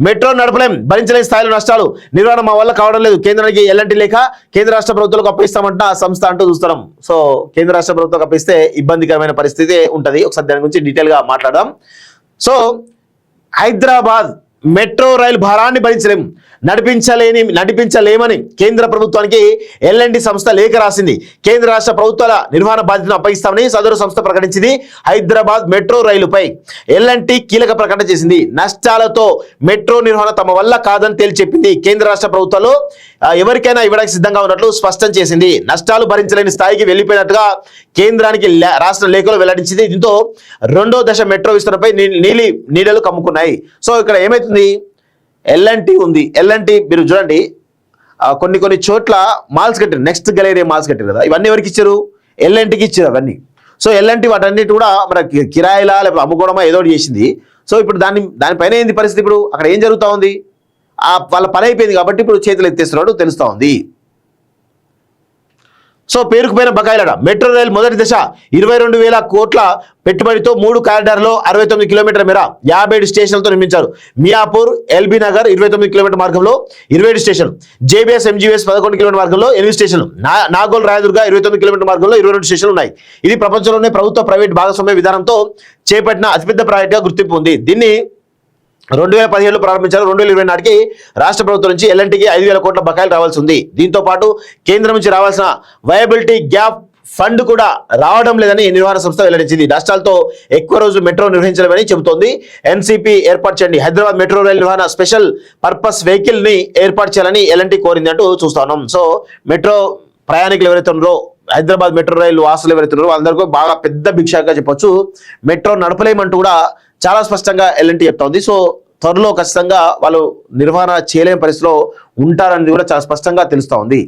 Metro నడపలేం, భరించలేని స్థాయిలో నష్టాలు, నిర్వహణ మా వల్ల కావడం లేదు, కేంద్రానికి ఎలాంటి లేక కేంద్ర రాష్ట్ర ప్రభుత్వాలకు అప్పగిస్తామంట ఆ సంస్థ అంటూ చూస్తున్నాం. సో కేంద్ర రాష్ట్ర ప్రభుత్వం అప్పిస్తే ఇబ్బందికరమైన పరిస్థితి ఉంటుంది. ఒకసారి దాని గురించి డీటెయిల్ గా మాట్లాడదాం. సో హైదరాబాద్ మెట్రో రైలు భారాన్ని భరించలేం, నడిపించలేమని కేంద్ర ప్రభుత్వానికి ఎల్ఎన్టీ సంస్థ లేఖ రాసింది. కేంద్ర రాష్ట్ర ప్రభుత్వాల నిర్వహణ బాధ్యతను అప్పగిస్తామని సదరు సంస్థ ప్రకటించింది. హైదరాబాద్ మెట్రో రైలుపై ఎల్ఎన్టీ కీలక ప్రకటన చేసింది. నష్టాలతో మెట్రో నిర్వహణ తమ వల్ల కాదని తేల్చి చెప్పింది. కేంద్ర రాష్ట్ర ప్రభుత్వాలు ఎవరికైనా ఇవ్వడానికి సిద్ధంగా ఉన్నట్లు స్పష్టం చేసింది. నష్టాలు భరించలేని స్థాయికి వెళ్ళిపోయినట్టుగా కేంద్రానికి రాష్ట్ర లేఖలో వెల్లడించింది. దీంతో రెండో దశ మెట్రో విస్తరణపై నీడలు కమ్ముకున్నాయి. సో ఇక్కడ ఏమైతుంది, ఎల్ఎన్టీ ఉంది. ఎల్ఎన్టీ మీరు చూడండి, కొన్ని చోట్ల మాల్స్ కట్టారు, నెక్స్ట్ గలేరియా మాల్స్ కట్టారు కదా, ఇవన్నీ ఎవరికి ఇచ్చారు? ఎల్ఎన్టీకి ఇచ్చారు అవన్నీ. సో ఎల్ఎన్టీ వాటన్నిటి కూడా మన కిరాయిలా లేకపోతే అమ్ముకోవడమా ఏదో చేసింది. సో ఇప్పుడు దానిపైన ఏంది పరిస్థితి? ఇప్పుడు అక్కడ ఏం జరుగుతూ ఉంది? వాళ్ళ పని అయిపోయింది కాబట్టి ఇప్పుడు చేతులు ఎత్తేస్తున్నాడు తెలుస్తూ ఉంది. సో పేరుకుపోయిన బకాయిలట. మెట్రో రైల్ మొదటి దశ 22,000 కోట్ల పెట్టుబడితో 3 కారిడార్లో 69 కిలోమీటర్ల మేర 57 స్టేషన్లతో నిర్మించారు. మియాపూర్, ఎల్బీ నగర్ 29 కిలోమీటర్ మార్గంలో 27 స్టేషన్లు, జేబీఎస్ ఎంజీఎస్ 11 కిలోమీటర్ మార్గంలో 8 స్టేషన్లు, నాగోల్ రాయదుర్గ 29 కిలోమీటర్ మార్గంలో 22 స్టేషన్లు ఉన్నాయి. ఇది ప్రపంచంలోనే ప్రభుత్వ ప్రైవేట్ భాగస్వామ్య విధానంతో చేపట్టిన అతిపెద్ద ప్రాజెక్టుగా గుర్తింపు ఉంది. దీన్ని 2017లో ప్రారంభించారు. 2020 నాటికి రాష్ట్ర ప్రభుత్వం నుంచి ఎల్ఎన్టీకి 5,000 కోట్ల బకాయిలు రావాల్సి ఉంది. దీంతో పాటు కేంద్రం నుంచి రావాల్సిన వయబిలిటీ గ్యాప్ ఫండ్ కూడా రావడం లేదని నిర్వహణ సంస్థ వెల్లడించింది. నష్టాలతో ఎక్కువ రోజులు మెట్రో నిర్వహించలేమని చెబుతోంది. ఎన్సీపీ ఏర్పాటు చేయండి, హైదరాబాద్ మెట్రో రైల్ నిర్వహణ స్పెషల్ పర్పస్ వెహికల్ ని ఏర్పాటు చేయాలని ఎల్ఎన్టీ కోరింది అంటూ చూస్తా ఉన్నాం. సో మెట్రో ప్రయాణికులు ఎవరైతే ఉన్నారో, హైదరాబాద్ మెట్రో రైలు వాసులు ఎవరైతే ఉన్నారో వాళ్ళందరికీ బాగా పెద్ద భిక్షగా చెప్పొచ్చు. మెట్రో నడపలేమంటూ కూడా చాలా స్పష్టంగా ఎల్ఎన్టీ చెప్తా ఉంది. సో త్వరలో ఖచ్చితంగా వాళ్ళు నిర్వహణ చేయలేని పరిస్థితిలో ఉంటారనేది కూడా చాలా స్పష్టంగా తెలుస్తూ ఉంది.